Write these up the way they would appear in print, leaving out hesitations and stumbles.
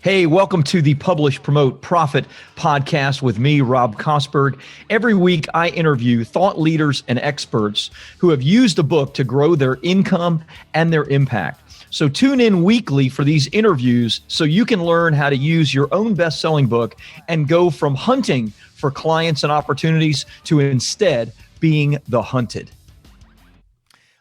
Hey, welcome to the Publish, Promote, Profit podcast with me, Rob Kosberg. Every week, I interview thought leaders and experts who have used a book to grow their income and their impact. So tune in weekly for these interviews so you can learn how to use your own best-selling book and go from hunting for clients and opportunities to instead being the hunted.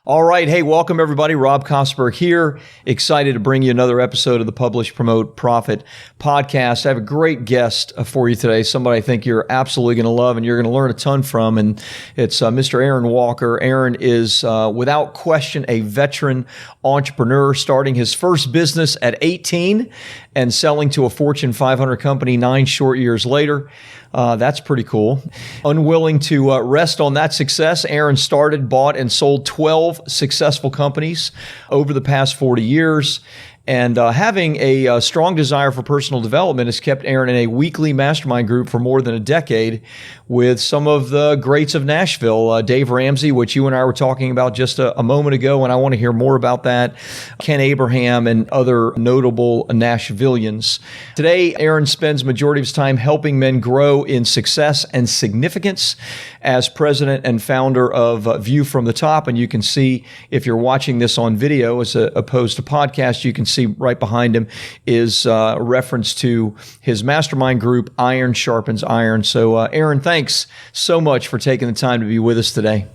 All right. Hey, welcome everybody. Rob Kosberg here. Excited to bring you another episode of the Publish, Promote, Profit podcast. I have a great guest for you today, somebody I think you're absolutely going to love and you're going to learn a ton from. And it's Mr. Aaron Walker. Aaron is without question a veteran entrepreneur, starting his first business at 18 and selling to a Fortune 500 company 9 short years later. That's pretty cool. Unwilling to rest on that success, Aaron started, bought, and sold 12 successful companies over the past 40 years. And having a strong desire for personal development has kept Aaron in a weekly mastermind group for more than a decade with some of the greats of Nashville, Dave Ramsey, which you and I were talking about just a moment ago, and I want to hear more about that, Ken Abraham, and other notable Nashvillians. Today, Aaron spends majority of his time helping men grow in success and significance as president and founder of View from the Top. And you can see, if you're watching this on video as opposed to podcast, you can see right behind him is a reference to his mastermind group, Iron Sharpens Iron. So Aaron, thanks so much for taking the time to be with us today.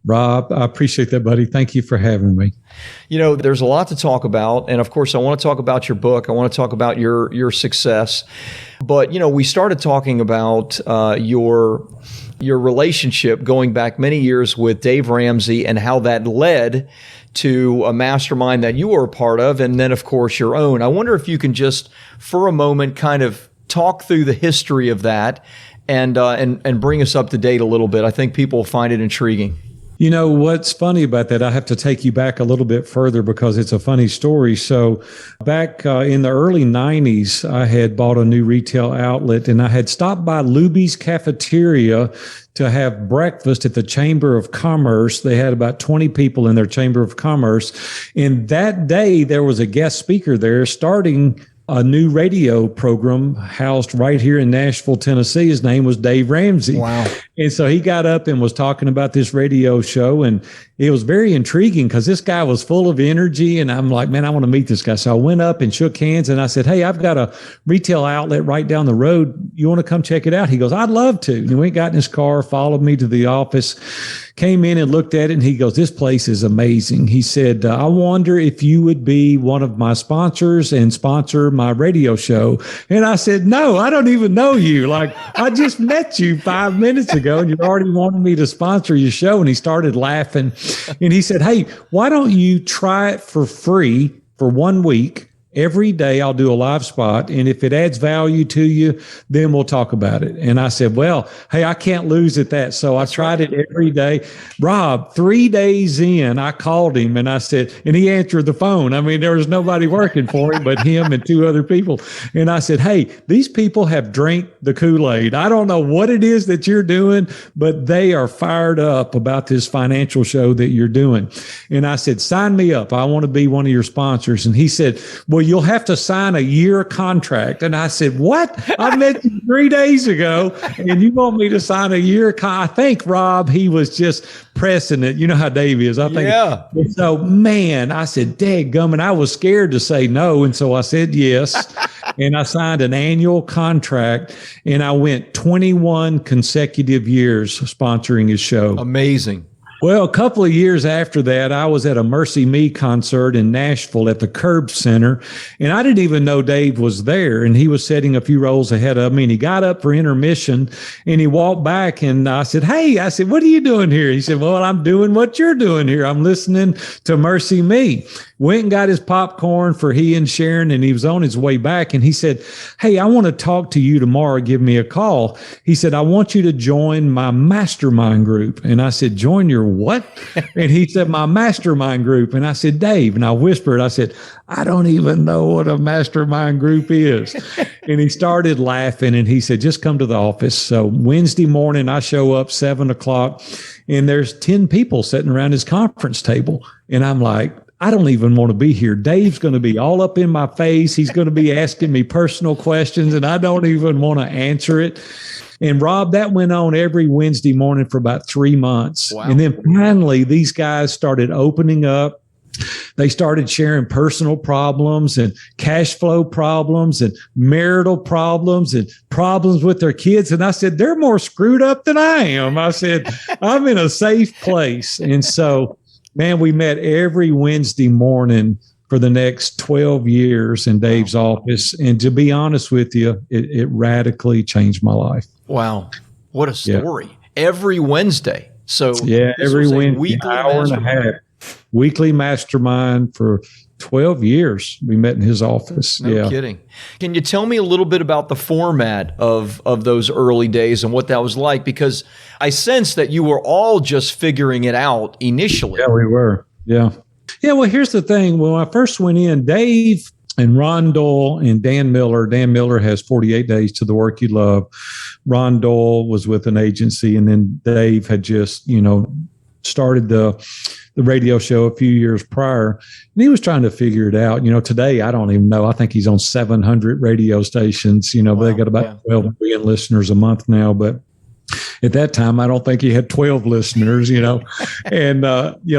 Rob, I appreciate that, buddy. Thank you for having me. You know, there's a lot to talk about. And of course, I want to talk about your book. I want to talk about your success. But, you know, we started talking about your relationship going back many years with Dave Ramsey and how that led to a mastermind that you were a part of, and then, of course, your own. I wonder if you can just, for a moment, kind of talk through the history of that and bring us up to date a little bit. I think people will find it intriguing. You know, what's funny about that, I have to take you back a little bit further because it's a funny story. So back in the early 90s, I had bought a new retail outlet and I had stopped by Luby's Cafeteria to have breakfast at the Chamber of Commerce. They had about 20 people in their Chamber of Commerce. And that day, there was a guest speaker there starting a new radio program housed right here in Nashville, Tennessee. His name was Dave Ramsey. Wow. And so he got up and was talking about this radio show, and it was very intriguing because this guy was full of energy, and I'm like, man, I want to meet this guy. So I went up and shook hands, and I said, hey, I've got a retail outlet right down the road. You want to come check it out? He goes, I'd love to. And he went, got in his car, followed me to the office, came in and looked at it, and he goes, this place is amazing. He said, I wonder if you would be one of my sponsors and sponsor my radio show. And I said, no, I don't even know you. Like, I just met you 5 minutes ago and you already wanted me to sponsor your show. And he started laughing and he said, hey, why don't you try it for free for 1 week? Every day I'll do a live spot. And if it adds value to you, then we'll talk about it. And I said, well, hey, I can't lose at that. So I tried it every day. Rob, 3 days in, I called him and I said, and he answered the phone. I mean, there was nobody working for him but him and 2 other people. And I said, hey, these people have drank the Kool-Aid. I don't know what it is that you're doing, but they are fired up about this financial show that you're doing. And I said, sign me up. I want to be one of your sponsors. And he said, well, you'll have to sign a year contract. And I said, what? I met you 3 days ago and you want me to sign a year? I think, Rob, he was just pressing it. You know how Dave is. I think. Yeah. So, man, I said, dadgummit, I was scared to say no. And so I said yes. And I signed an annual contract and I went 21 consecutive years sponsoring his show. Amazing. Well, a couple of years after that, I was at a Mercy Me concert in Nashville at the Curb Center, and I didn't even know Dave was there, and he was sitting a few rows ahead of me, and he got up for intermission, and he walked back, and I said, hey, what are you doing here? He said, well, I'm doing what you're doing here. I'm listening to Mercy Me. Went and got his popcorn for he and Sharon, and he was on his way back, and he said, hey, I want to talk to you tomorrow. Give me a call. He said, I want you to join my mastermind group. And I said, join your what? And he said, my mastermind group. And I said, Dave, and I whispered, I said, I don't even know what a mastermind group is. And he started laughing and he said, just come to the office. So Wednesday morning, I show up 7 o'clock and there's 10 people sitting around his conference table. And I'm like, I don't even want to be here. Dave's going to be all up in my face. He's going to be asking me personal questions, and I don't even want to answer it. And Rob, that went on every Wednesday morning for about 3 months. Wow. And then finally, these guys started opening up. They started sharing personal problems and cash flow problems and marital problems and problems with their kids. And I said, they're more screwed up than I am. I said, I'm in a safe place. And so, man, we met every Wednesday morning for the next 12 years in Dave's office. And to be honest with you, it radically changed my life. Wow. What a story. Yeah. Every Wednesday. So yeah, every Wednesday, hour and a half. Weekly mastermind for 12 years. We met in his office. No kidding. Can you tell me a little bit about the format of those early days and what that was like? Because I sense that you were all just figuring it out initially. Yeah, we were. Yeah. Yeah, well, here's the thing. When I first went in, Dave and Ron Doyle and Dan Miller has 48 Days to the Work You Love. Ron Doyle was with an agency, and then Dave had just, started the radio show a few years prior, and he was trying to figure it out. Today, I don't even know. I think he's on 700 radio stations. Wow, they got about 12 million listeners a month now, but at that time, I don't think he had 12 listeners, And,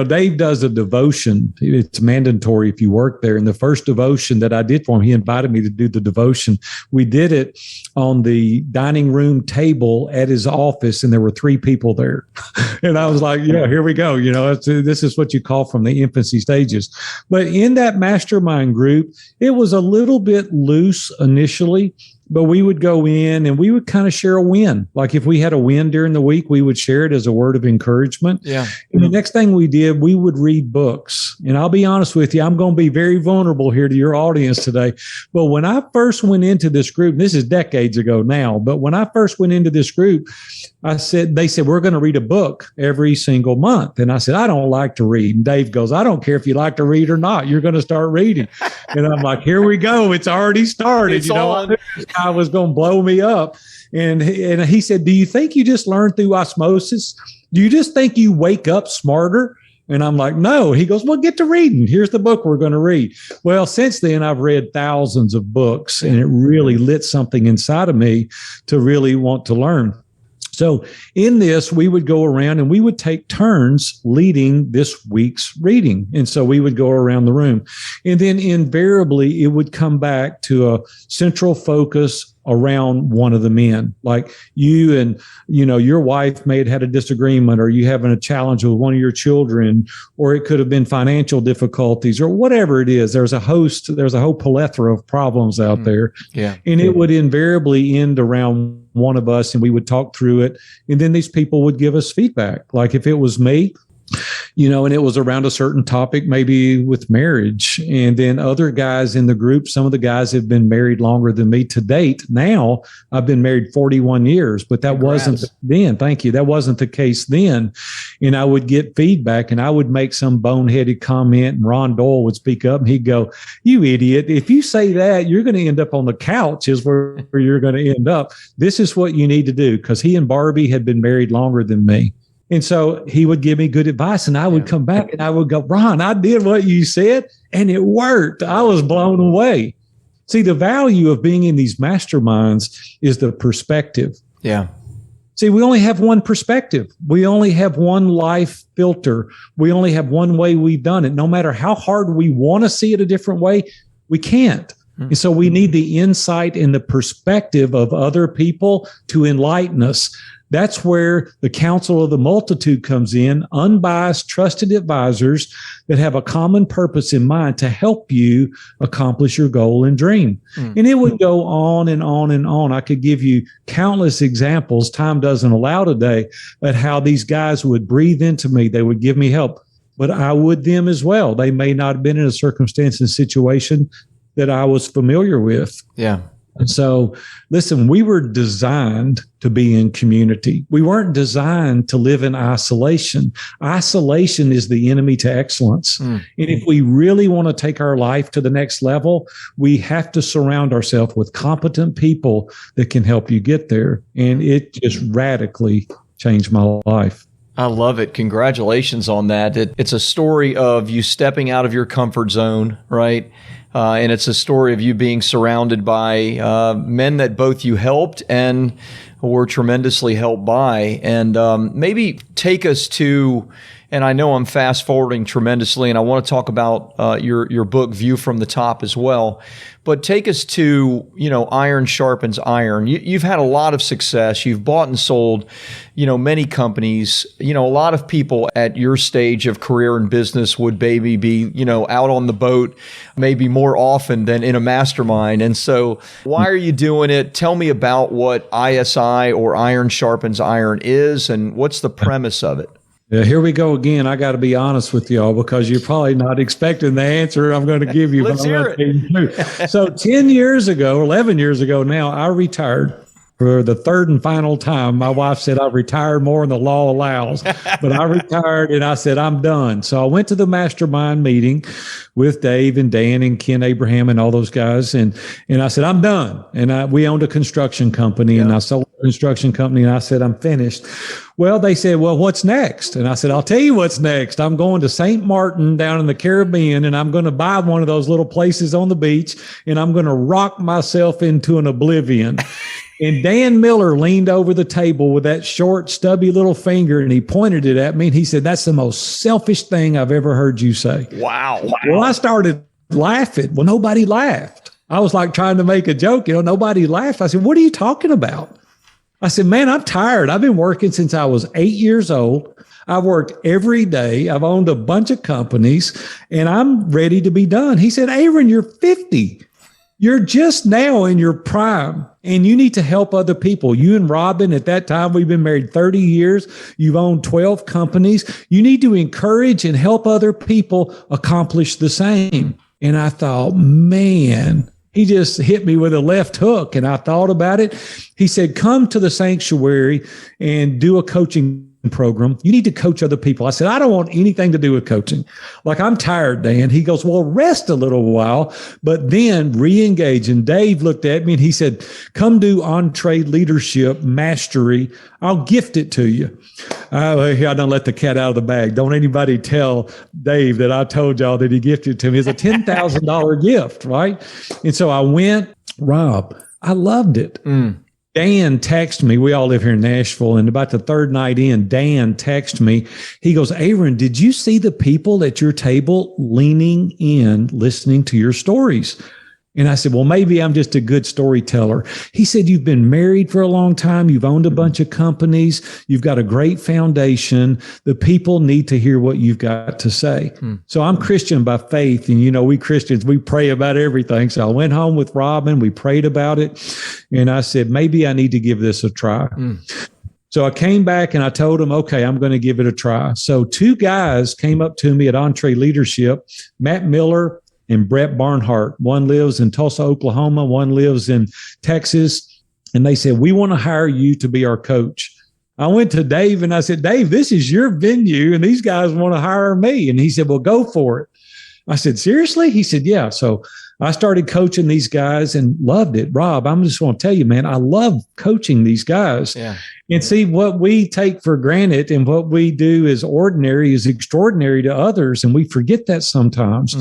Dave does a devotion. It's mandatory if you work there. And the first devotion that I did for him, he invited me to do the devotion. We did it on the dining room table at his office, and there were 3 people there. And I was like, here we go. This is what you call from the infancy stages. But in that mastermind group, it was a little bit loose initially. But we would go in and we would kind of share a win. Like if we had a win during the week, we would share it as a word of encouragement. Yeah. And the next thing we did, we would read books. And I'll be honest with you, I'm going to be very vulnerable here to your audience today. But when I first went into this group, this is decades ago now, but when I first went into this group, they said, we're going to read a book every single month. And I said, I don't like to read. And Dave goes, I don't care if you like to read or not. You're going to start reading. And I'm like, here we go. It's already started. It's on. I was going to blow me up. And he said, do you think you just learn through osmosis? Do you just think you wake up smarter? And I'm like, no. He goes, well, get to reading. Here's the book we're going to read. Well, since then, I've read thousands of books, and it really lit something inside of me to really want to learn. So in this, we would go around and we would take turns leading this week's reading. And so we would go around the room. And then invariably, it would come back to a central focus around one of the men. Like you and, your wife may have had a disagreement, or you having a challenge with one of your children, or it could have been financial difficulties, or whatever it is. There's a whole plethora of problems out there. Yeah. And it would invariably end around one of us, and we would talk through it. And then these people would give us feedback. Like if it was me, and it was around a certain topic, maybe with marriage. And then other guys in the group, some of the guys have been married longer than me to date. Now I've been married 41 years, but that wasn't then. Thank you. That wasn't the case then. And I would get feedback, and I would make some boneheaded comment, and Ron Doyle would speak up, and he'd go, you idiot. If you say that, you're going to end up on the couch is where you're going to end up. This is what you need to do. Because he and Barbie had been married longer than me. And so he would give me good advice, and I would come back and I would go, Ron, I did what you said, and it worked. I was blown away. See, the value of being in these masterminds is the perspective. Yeah. See, we only have one perspective. We only have one life filter. We only have one way we've done it. No matter how hard we want to see it a different way, we can't. And so we need the insight and the perspective of other people to enlighten us. That's where the counsel of the multitude comes in, unbiased, trusted advisors that have a common purpose in mind to help you accomplish your goal and dream. And it would go on and on and on. I could give you countless examples. Time doesn't allow today, but how these guys would breathe into me. They would give me help, but I would them as well. They may not have been in a circumstance and situation that I was familiar with. Yeah. And so, listen, we were designed to be in community. We weren't designed to live in isolation. Isolation is the enemy to excellence. And if we really want to take our life to the next level, we have to surround ourselves with competent people that can help you get there. And it just radically changed my life. I love it. Congratulations on that. It's a story of you stepping out of your comfort zone, right? And it's a story of you being surrounded by men that both you helped and were tremendously helped by. And maybe take us to, and I know I'm fast forwarding tremendously, and I want to talk about your book, View from the Top, as well. But take us to, Iron Sharpens Iron. You've had a lot of success. You've bought and sold, many companies. A lot of people at your stage of career and business would maybe be, out on the boat maybe more often than in a mastermind. And so why are you doing it? Tell me about what ISI, or Iron Sharpens Iron, is, and what's the premise of it? Yeah, here we go again. I got to be honest with y'all because you're probably not expecting the answer I'm going to give you. Let's hear it. So 10 years ago, 11 years ago now, I retired for the third and final time. My wife said I've retired more than the law allows, but I retired and I said, I'm done. So I went to the mastermind meeting with Dave and Dan and Ken Abraham and all those guys. And I said, I'm done. And we owned a construction company, and I sold a construction company, and I said, I'm finished. Well, they said, well, what's next? And I said, I'll tell you what's next. I'm going to St. Martin down in the Caribbean, and I'm going to buy one of those little places on the beach, and I'm going to rock myself into an oblivion. And Dan Miller leaned over the table with that short, stubby little finger, and he pointed it at me, and he said, that's the most selfish thing I've ever heard you say. Wow. Well, I started laughing. Well, nobody laughed. I was like trying to make a joke. Nobody laughed. I said, what are you talking about? I said, man, I'm tired. I've been working since I was 8 years old. I've worked every day. I've owned a bunch of companies, and I'm ready to be done. He said, Aaron, you're 50. You're just now in your prime, and you need to help other people. You and Robin, at that time, we've been married 30 years. You've owned 12 companies. You need to encourage and help other people accomplish the same. And I thought, man, he just hit me with a left hook. And I thought about it. He said, come to the sanctuary and do a coaching program. You need to coach other people. I said, I don't want anything to do with coaching. Like, I'm tired, Dan. He goes, well, rest a little while, but then re-engage. And Dave looked at me and he said, come do Entree Leadership Mastery. I'll gift it to you. I don't let the cat out of the bag. Don't anybody tell Dave that I told y'all that he gifted it to me. It's a $10,000 gift, right? And so I went, Rob, I loved it. Dan texted me. We all live here in Nashville. And about the third night in, Dan texted me. He goes, Aaron, did you see the people at your table leaning in, listening to your stories? And I said, well, maybe I'm just a good storyteller. He said, you've been married for a long time. You've owned a bunch of companies. You've got a great foundation. The people need to hear what you've got to say. So I'm Christian by faith. And, we Christians, we pray about everything. So I went home with Robin. We prayed about it. And I said, maybe I need to give this a try. So I came back and I told him, okay, I'm going to give it a try. So two guys came up to me at Entree Leadership, Matt Miller and Brett Barnhart. One lives in Tulsa, Oklahoma. One lives in Texas. And they said, we want to hire you to be our coach. I went to Dave and I said, Dave, this is your venue and these guys want to hire me. And he said, well, go for it. I said, seriously? He said, yeah. So I started coaching these guys and loved it. Rob, I'm just going to tell you, man, I love coaching these guys. Yeah. And see, what we take for granted and what we do as ordinary is extraordinary to others. And we forget that sometimes.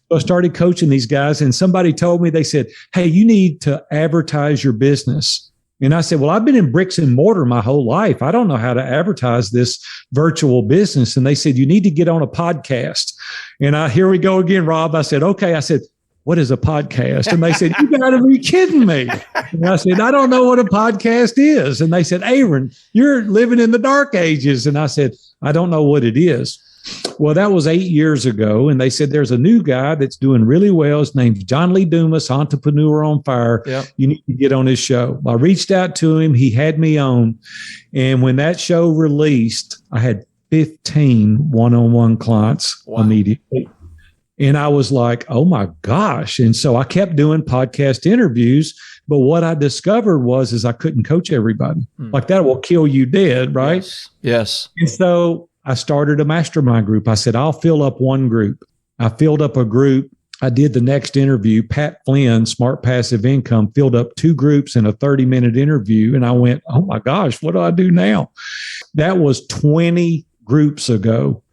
So I started coaching these guys and somebody told me, they said, hey, you need to advertise your business. And I said, well, I've been in bricks and mortar my whole life. I don't know how to advertise this virtual business. And they said, you need to get on a podcast. And here we go again, Rob. I said, okay. I said, what is a podcast? And they said, you got to be kidding me. And I said, I don't know what a podcast is. And they said, Aaron, you're living in the dark ages. And I said, I don't know what it is. Well, that was 8 years ago. And they said, there's a new guy that's doing really well. His name's John Lee Dumas, Entrepreneur on Fire. Yep. You need to get on his show. I reached out to him. He had me on. And when that show released, I had 15 one-on-one clients immediately. And I was like, oh my gosh. And so I kept doing podcast interviews. But what I discovered is I couldn't coach everybody. Like, that will kill you dead, right? Yes. And so I started a mastermind group. I said, I'll fill up one group. I filled up a group I did the next interview. Pat Flynn, Smart Passive Income, filled up 2 groups in a 30-minute interview. And I went, oh my gosh, what do I do now? That was 20 groups ago.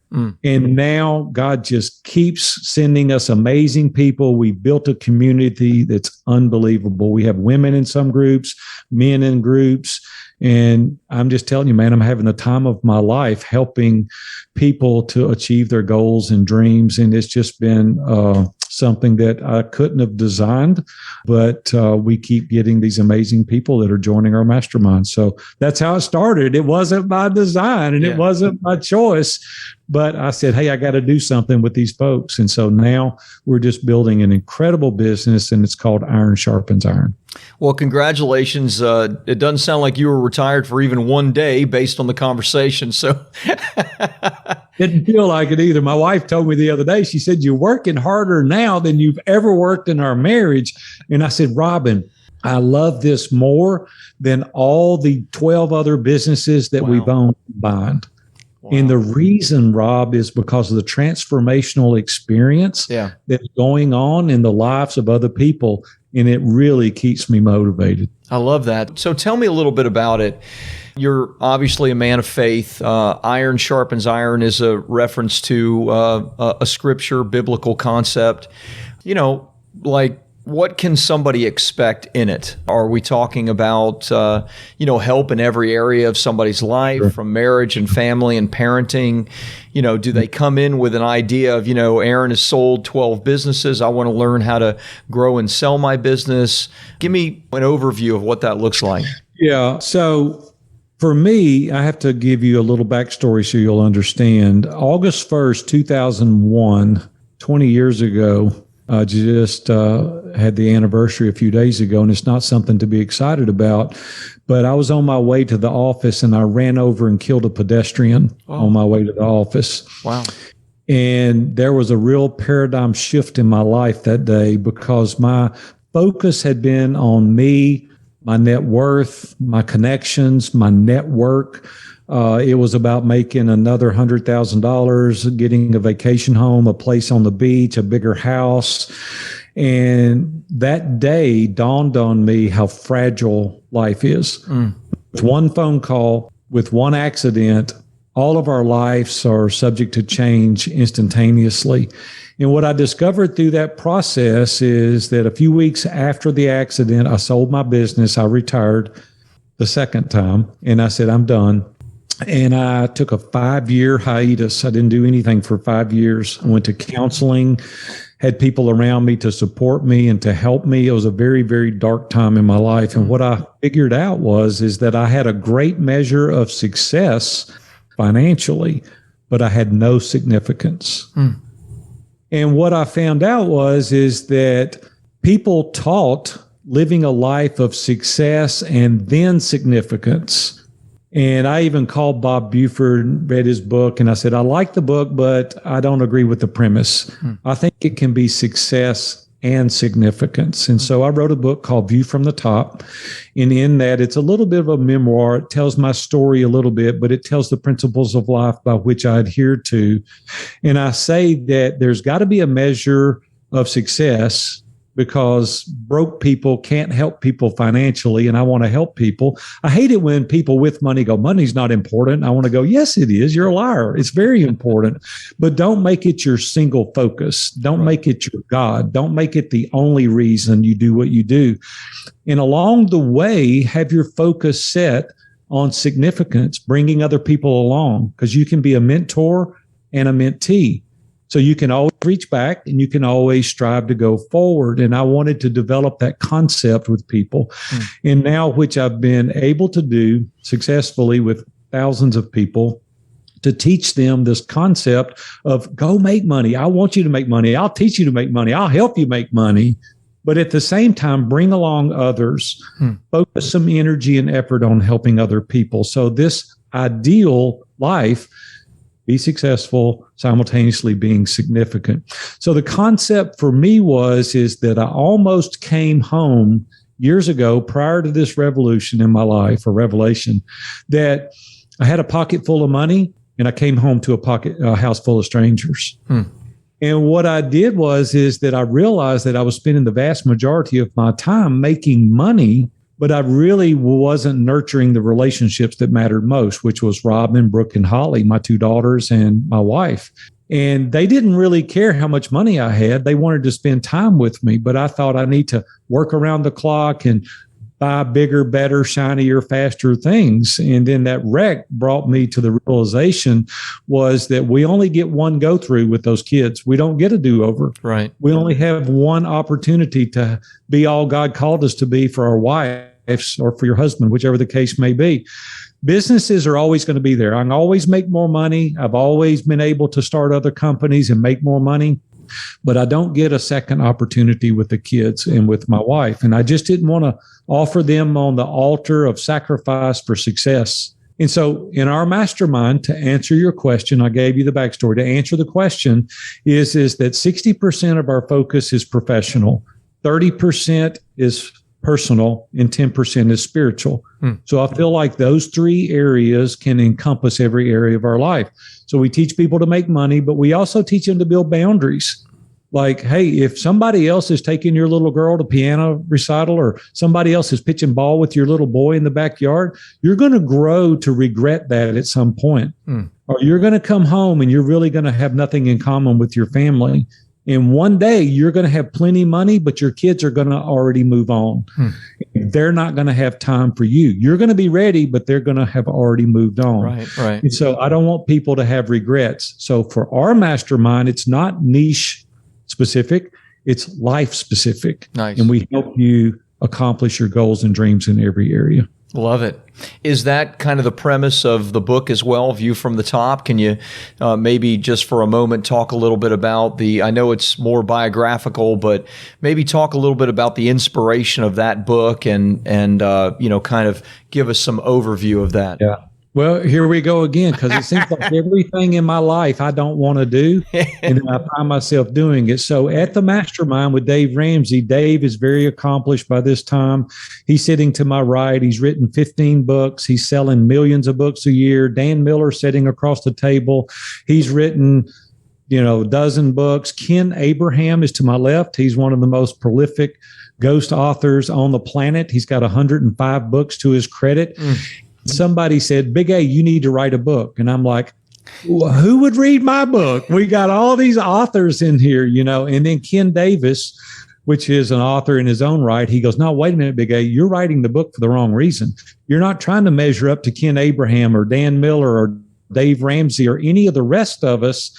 And now God just keeps sending us amazing people. We built a community that's unbelievable. We have women in some groups, men in groups. And I'm just telling you, man, I'm having the time of my life helping people to achieve their goals and dreams. And it's just been something that I couldn't have designed, but we keep getting these amazing people that are joining our mastermind. So that's how it started. It wasn't by design and it wasn't my choice, but I said, hey, I got to do something with these folks. And so now we're just building an incredible business, and it's called Iron Sharpens Iron. Well, congratulations. It doesn't sound like you were retired for even one day based on the conversation. So didn't feel like it either. My wife told me the other day, she said, you're working harder now than you've ever worked in our marriage. And I said, Robin, I love this more than all the 12 other businesses that we've owned combined. Wow. And the reason, Rob, is because of the transformational experience that's going on in the lives of other people. And it really keeps me motivated. I love that. So tell me a little bit about it. You're obviously a man of faith. Iron sharpens iron is a reference to a scripture, biblical concept. You know, like, what can somebody expect in it? Are we talking about, help in every area of somebody's life, from marriage and family and parenting? You know, do they come in with an idea of, Aaron has sold 12 businesses. I want to learn how to grow and sell my business. Give me an overview of what that looks like. Yeah. So for me, I have to give you a little backstory so you'll understand. August 1st, 2001, 20 years ago, I just had the anniversary a few days ago, and it's not something to be excited about. But I was on my way to the office, and I ran over and killed a pedestrian on my way to the office. Wow. And there was a real paradigm shift in my life that day, because my focus had been on me, my net worth, my connections, my network. It was about making another $100,000, getting a vacation home, a place on the beach, a bigger house. And that day dawned on me how fragile life is. With one phone call, with one accident, all of our lives are subject to change instantaneously. And what I discovered through that process is that a few weeks after the accident, I sold my business. I retired the second time, and I said, I'm done. And I took a 5-year hiatus. I didn't do anything for 5 years. I went to counseling, had people around me to support me and to help me. It was a very, very dark time in my life. And what I figured out is that I had a great measure of success financially, but I had no significance. And what I found out is that people taught living a life of success and then significance. And I even called Bob Buford, read his book, and I said, I like the book, but I don't agree with the premise. I think it can be success and significance. And so I wrote a book called View from the Top. And in that, it's a little bit of a memoir. It tells my story a little bit, but it tells the principles of life by which I adhere to. And I say that there's got to be a measure of success, because broke people can't help people financially, and I want to help people. I hate it when people with money go, money's not important. I want to go, yes, it is. You're a liar. It's very important. But don't make it your single focus. Don't make it your God. Don't make it the only reason you do what you do. And along the way, have your focus set on significance, bringing other people along, because you can be a mentor and a mentee. So you can always reach back and you can always strive to go forward. And I wanted to develop that concept with people. And now, which I've been able to do successfully with thousands of people, to teach them this concept of go make money. I want you to make money. I'll teach you to make money. I'll help you make money. But at the same time, bring along others, focus some energy and effort on helping other people. So this ideal life, be successful, simultaneously being significant. So the concept for me is that I almost came home years ago, prior to this revolution in my life, or revelation, that I had a pocket full of money and I came home to a house full of strangers. And what I did is that I realized that I was spending the vast majority of my time making money, but I really wasn't nurturing the relationships that mattered most, which was Robin, Brooke, and Holly, my 2 daughters and my wife. And they didn't really care how much money I had. They wanted to spend time with me, but I thought I need to work around the clock and buy bigger, better, shinier, faster things. And then that wreck brought me to the realization was that we only get one go through with those kids. We don't get a do-over. Right. We only have one opportunity to be all God called us to be for our wives or for your husband, whichever the case may be. Businesses are always going to be there. I can always make more money. I've always been able to start other companies and make more money. But I don't get a second opportunity with the kids and with my wife. And I just didn't want to offer them on the altar of sacrifice for success. And so in our mastermind, to answer your question, I gave you the backstory. To answer the question is that 60% of our focus is professional, 30% is personal, and 10% is spiritual. So I feel like those 3 areas can encompass every area of our life. So we teach people to make money, but we also teach them to build boundaries. Like, hey, if somebody else is taking your little girl to piano recital or somebody else is pitching ball with your little boy in the backyard, you're going to grow to regret that at some point. Or you're going to come home and you're really going to have nothing in common with your family. And one day you're going to have plenty of money, but your kids are going to already move on. They're not going to have time for you. You're going to be ready, but they're going to have already moved on. Right. And so I don't want people to have regrets. So for our mastermind, it's not niche specific, it's life specific. Nice. And we help you accomplish your goals and dreams in every area. Love it. Is that kind of the premise of the book as well, View from the Top? Can you maybe just for a moment talk a little bit about I know it's more biographical, but maybe talk a little bit about the inspiration of that book and kind of give us some overview of that. Yeah. Well, here we go again, because it seems like everything in my life I don't want to do, and then I find myself doing it. So at the mastermind with Dave Ramsey, Dave is very accomplished by this time. He's sitting to my right. He's written 15 books. He's selling millions of books a year. Dan Miller sitting across the table. He's written a dozen books. Ken Abraham is to my left. He's one of the most prolific ghost authors on the planet. He's got 105 books to his credit. Somebody said, Big A, you need to write a book. And I'm like, who would read my book? We got all these authors in here, and then Ken Davis, which is an author in his own right. He goes, no, wait a minute, Big A, you're writing the book for the wrong reason. You're not trying to measure up to Ken Abraham or Dan Miller or Dave Ramsey or any of the rest of us.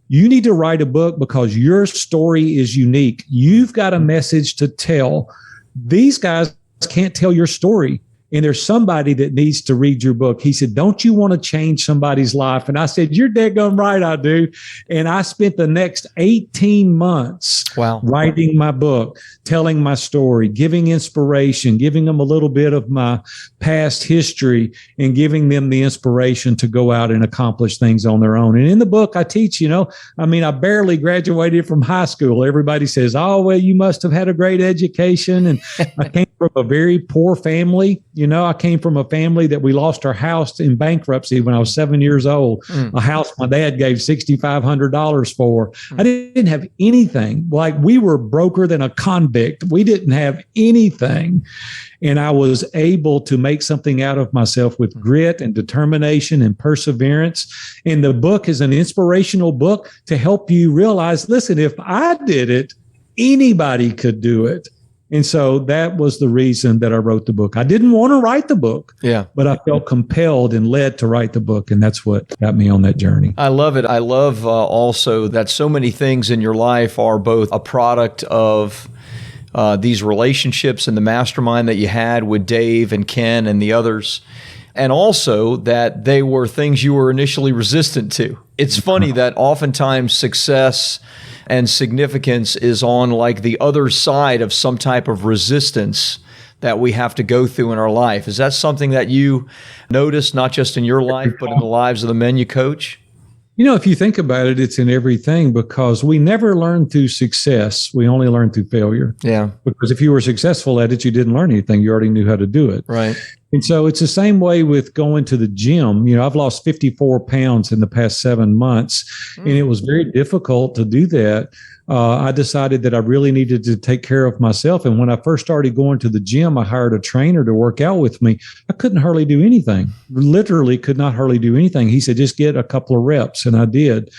You need to write a book because your story is unique. You've got a message to tell. These guys can't tell your story. And there's somebody that needs to read your book. He said, don't you want to change somebody's life? And I said, you're daggone right, I do. And I spent the next 18 months writing my book, telling my story, giving inspiration, giving them a little bit of my past history, and giving them the inspiration to go out and accomplish things on their own. And in the book, I teach, I barely graduated from high school. Everybody says, oh, well, you must have had a great education. And I came from a very poor family. I came from a family that we lost our house in bankruptcy when I was 7 years old, a house my dad gave $6,500 for. I didn't have anything. Like, we were broker than a convict. We didn't have anything. And I was able to make something out of myself with grit and determination and perseverance. And the book is an inspirational book to help you realize, listen, if I did it, anybody could do it. And so that was the reason that I wrote the book. I didn't want to write the book, but I felt compelled and led to write the book. And that's what got me on that journey. I love it. I love also that so many things in your life are both a product of these relationships and the mastermind that you had with Dave and Ken and the others, and also that they were things you were initially resistant to. It's funny that oftentimes success and significance is on like the other side of some type of resistance that we have to go through in our life. Is that something that you notice, not just in your life, but in the lives of the men you coach? If you think about it, it's in everything, because we never learn through success. We only learn through failure. Yeah. Because if you were successful at it, you didn't learn anything. You already knew how to do it. Right. And so it's the same way with going to the gym. I've lost 54 pounds in the past 7 months, and it was very difficult to do that. I decided that I really needed to take care of myself. And when I first started going to the gym, I hired a trainer to work out with me. I couldn't hardly do anything, literally could not hardly do anything. He said, just get a couple of reps. And I did.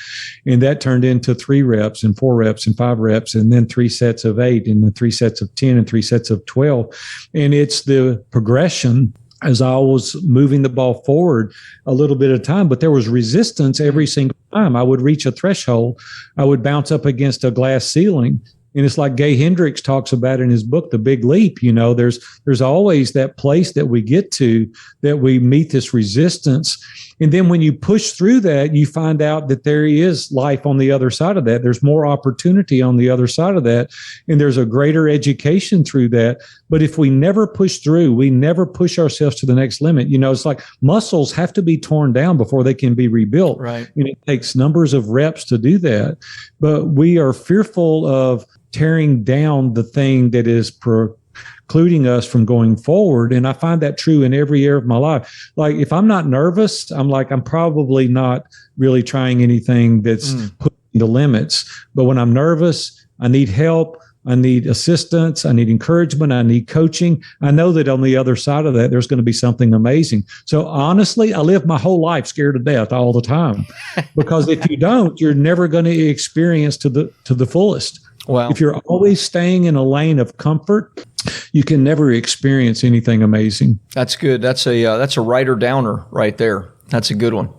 And that turned into 3 reps and 4 reps and 5 reps, and then 3 sets of 8 and then 3 sets of 10 and 3 sets of 12. And it's the progression as I was moving the ball forward a little bit at a time, but there was resistance every single time. I would reach a threshold, I would bounce up against a glass ceiling. And it's like Gay Hendricks talks about in his book, The Big Leap. There's always that place that we get to that we meet this resistance. And then when you push through that, you find out that there is life on the other side of that. There's more opportunity on the other side of that. And there's a greater education through that. But if we never push through, we never push ourselves to the next limit. It's like muscles have to be torn down before they can be rebuilt. Right. And it takes numbers of reps to do that. But we are fearful of tearing down the thing that is precluding us from going forward. And I find that true in every area of my life. Like if I'm not nervous, I'm probably not really trying anything that's pushing the limits. But when I'm nervous, I need help. I need assistance. I need encouragement. I need coaching. I know that on the other side of that, there's going to be something amazing. So honestly, I live my whole life scared to death all the time, because if you don't, you're never going to experience to the fullest. Wow. If you're always staying in a lane of comfort, you can never experience anything amazing. That's good. That's a writer downer right there. That's a good one.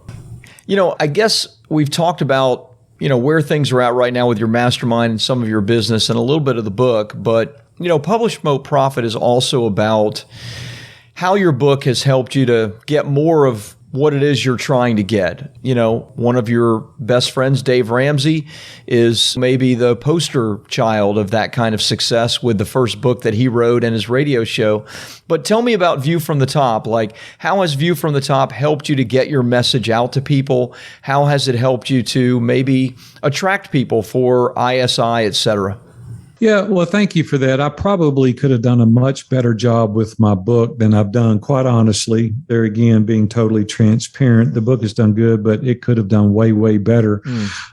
I guess we've talked about where things are at right now with your mastermind and some of your business and a little bit of the book, but Publish, Promote, Profit is also about how your book has helped you to get more of what it is you're trying to get. One of your best friends, Dave Ramsey, is maybe the poster child of that kind of success with the first book that he wrote and his radio show. But tell me about View from the Top. Like, how has View from the Top helped you to get your message out to people? How has it helped you to maybe attract people for ISI, et cetera? Yeah, well, thank you for that. I probably could have done a much better job with my book than I've done, quite honestly. There again, being totally transparent, the book has done good, but it could have done way, way better.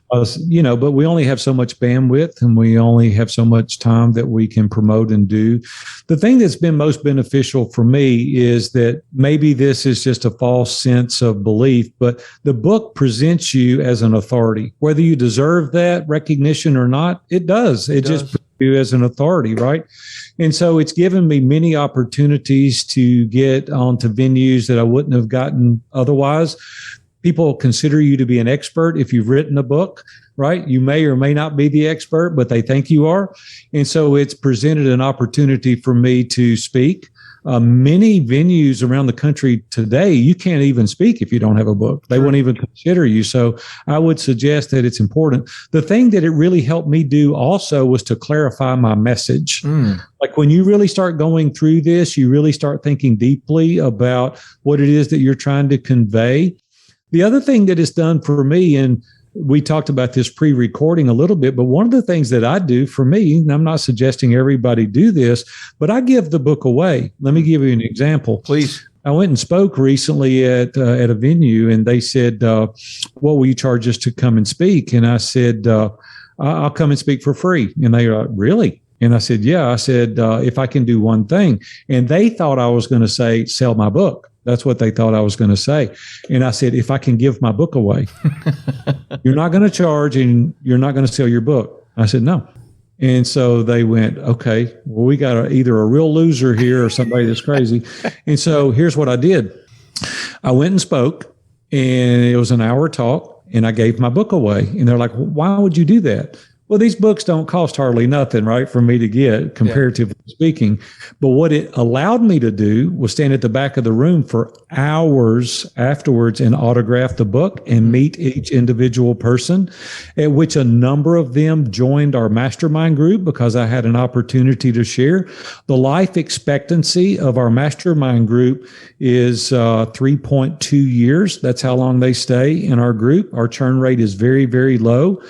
But we only have so much bandwidth and we only have so much time that we can promote and do. The thing that's been most beneficial for me is that maybe this is just a false sense of belief, but the book presents you as an authority. Whether you deserve that recognition or not, it does. It just presents you as an authority, right? And so it's given me many opportunities to get onto venues that I wouldn't have gotten otherwise. People consider you to be an expert if you've written a book, right? You may or may not be the expert, but they think you are. And so it's presented an opportunity for me to speak. Many venues around the country today, you can't even speak if you don't have a book. They won't even consider you. So I would suggest that it's important. The thing that it really helped me do also was to clarify my message. Like when you really start going through this, you really start thinking deeply about what it is that you're trying to convey. The other thing that it's done for me, and we talked about this pre-recording a little bit, but one of the things that I do for me, and I'm not suggesting everybody do this, but I give the book away. Let me give you an example. Please. I went and spoke recently at a venue, and they said, what will you charge us to come and speak? And I said, I'll come and speak for free. And they were like, really? And I said, yeah. I said, if I can do one thing. And they thought I was going to say, sell my book. That's what they thought I was going to say. And I said, if I can give my book away, you're not going to charge and you're not going to sell your book. I said, no. And so they went, okay, well, we got either a real loser here or somebody that's crazy. And so here's what I did. I went and spoke, and it was an hour talk, and I gave my book away. And they're like, why would you do that? Well, these books don't cost hardly nothing, right, for me to get, comparatively speaking. But what it allowed me to do was stand at the back of the room for hours afterwards and autograph the book and meet each individual person, at which a number of them joined our mastermind group because I had an opportunity to share. The life expectancy of our mastermind group is 3.2 years. That's how long they stay in our group. Our churn rate is very, very low,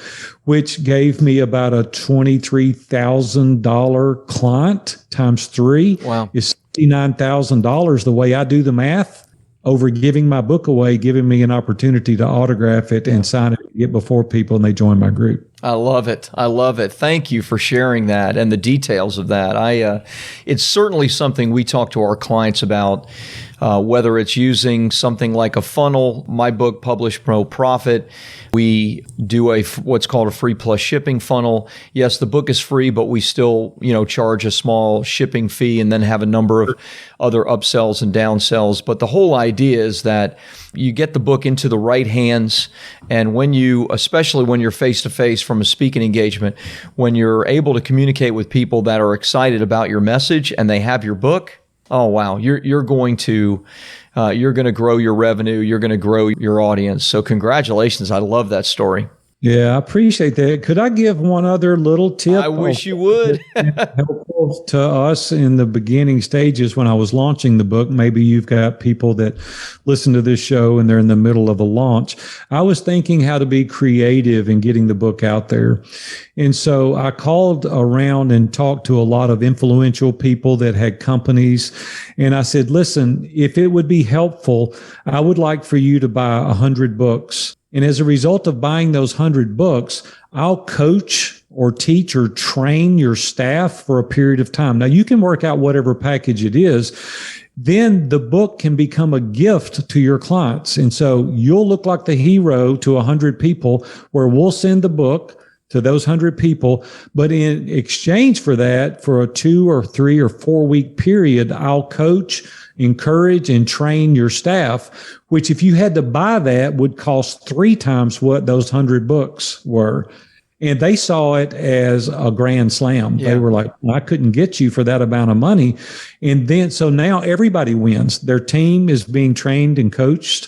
which gave me about a $23,000 client times 3 is $69,000. The way I do the math, over giving my book away, giving me an opportunity to autograph it and sign it, get before people, and they join my group. I love it. I love it. Thank you for sharing that and the details of that. It's certainly something we talk to our clients about, whether it's using something like a funnel, my book, Publish, Promote, Profit. We do what's called a free plus shipping funnel. Yes, the book is free, but we still, charge a small shipping fee and then have a number of other upsells and downsells. But the whole idea is that you get the book into the right hands, and especially when you're face-to-face from a speaking engagement, when you're able to communicate with people that are excited about your message and they have your book, oh wow, you're going to grow your revenue, you're going to grow your audience. So congratulations, I love that story. Yeah, I appreciate that. Could I give one other little tip? I wish you would. Helpful to us in the beginning stages when I was launching the book. Maybe you've got people that listen to this show and they're in the middle of a launch. I was thinking how to be creative in getting the book out there. And so I called around and talked to a lot of influential people that had companies. And I said, listen, if it would be helpful, I would like for you to buy 100 books. And as a result of buying those 100 books, I'll coach or teach or train your staff for a period of time. Now, you can work out whatever package it is. Then the book can become a gift to your clients. And so you'll look like the hero to 100 people, where we'll send the book to those 100 people. But in exchange for that, for a 2 or 3 or 4 week period, I'll coach, encourage, and train your staff, which if you had to buy that would cost 3 times what those 100 books were. And they saw it as a grand slam. Yeah. They were like, well, I couldn't get you for that amount of money. And then, so now everybody wins. Their team is being trained and coached.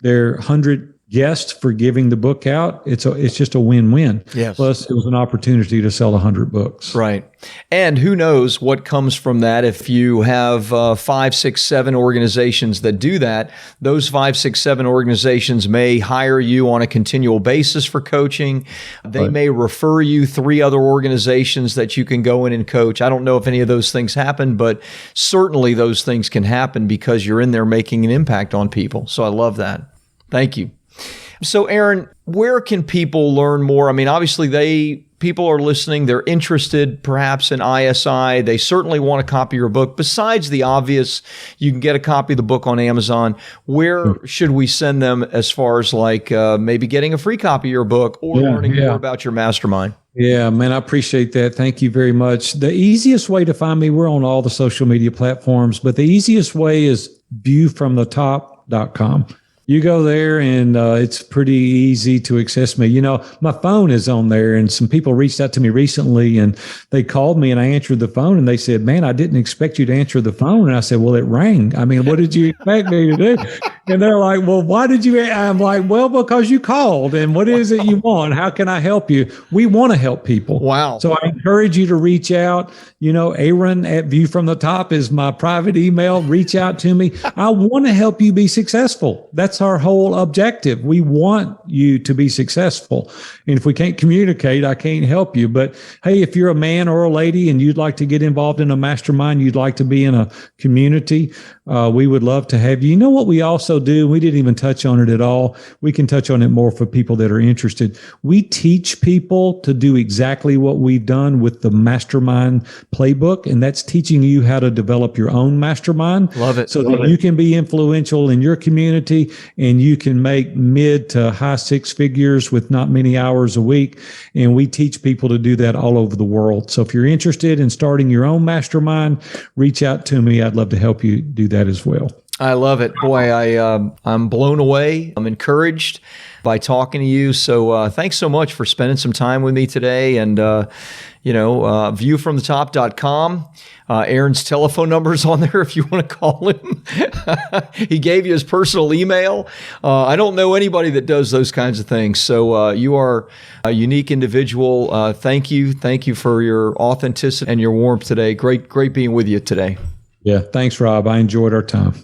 Their 100 guests for giving the book out. It's just a win-win. Yes. Plus, it was an opportunity to sell 100 books. Right. And who knows what comes from that. If you have 5, 6, 7 organizations that do that, those 5, 6, 7 organizations may hire you on a continual basis for coaching. They may refer you 3 other organizations that you can go in and coach. I don't know if any of those things happen, but certainly those things can happen because you're in there making an impact on people. So I love that. Thank you. So Aaron, where can people learn more? I mean, obviously people are listening. They're interested perhaps in ISI. They certainly want a copy of your book. Besides the obvious, you can get a copy of the book on Amazon. Where should we send them as far as maybe getting a free copy of your book or learning more about your mastermind? Yeah, man, I appreciate that. Thank you very much. The easiest way to find me, we're on all the social media platforms, but the easiest way is viewfromthetop.com. You go there and it's pretty easy to access me. My phone is on there, and some people reached out to me recently and they called me and I answered the phone and they said, man, I didn't expect you to answer the phone. And I said, well, it rang. I mean, what did you expect me to do? And they're like, well, why did you? I'm like, well, because you called, and what is it you want? How can I help you? We want to help people. Wow. So I encourage you to reach out. Aaron at View from the Top is my private email. Reach out to me. I want to help you be successful. That's our whole objective. We want you to be successful. And if we can't communicate, I can't help you. But hey, if you're a man or a lady and you'd like to get involved in a mastermind, you'd like to be in a community, we would love to have you. You know what we also do? We didn't even touch on it at all. We can touch on it more for people that are interested. We teach people to do exactly what we've done with the mastermind playbook, and that's teaching you how to develop your own mastermind. Love it. So that you can be influential in your community and you can make mid to high 6 figures with not many hours a week. And we teach people to do that all over the world. So if you're interested in starting your own mastermind, reach out to me. I'd love to help you do that as well. I love it. Boy, I'm blown away. I'm encouraged. by talking to you. So thanks so much for spending some time with me today. And, viewfromthetop.com. Aaron's telephone number is on there if you want to call him. He gave you his personal email. I don't know anybody that does those kinds of things. So you are a unique individual. Thank you. Thank you for your authenticity and your warmth today. Great being with you today. Yeah. Thanks, Rob. I enjoyed our time.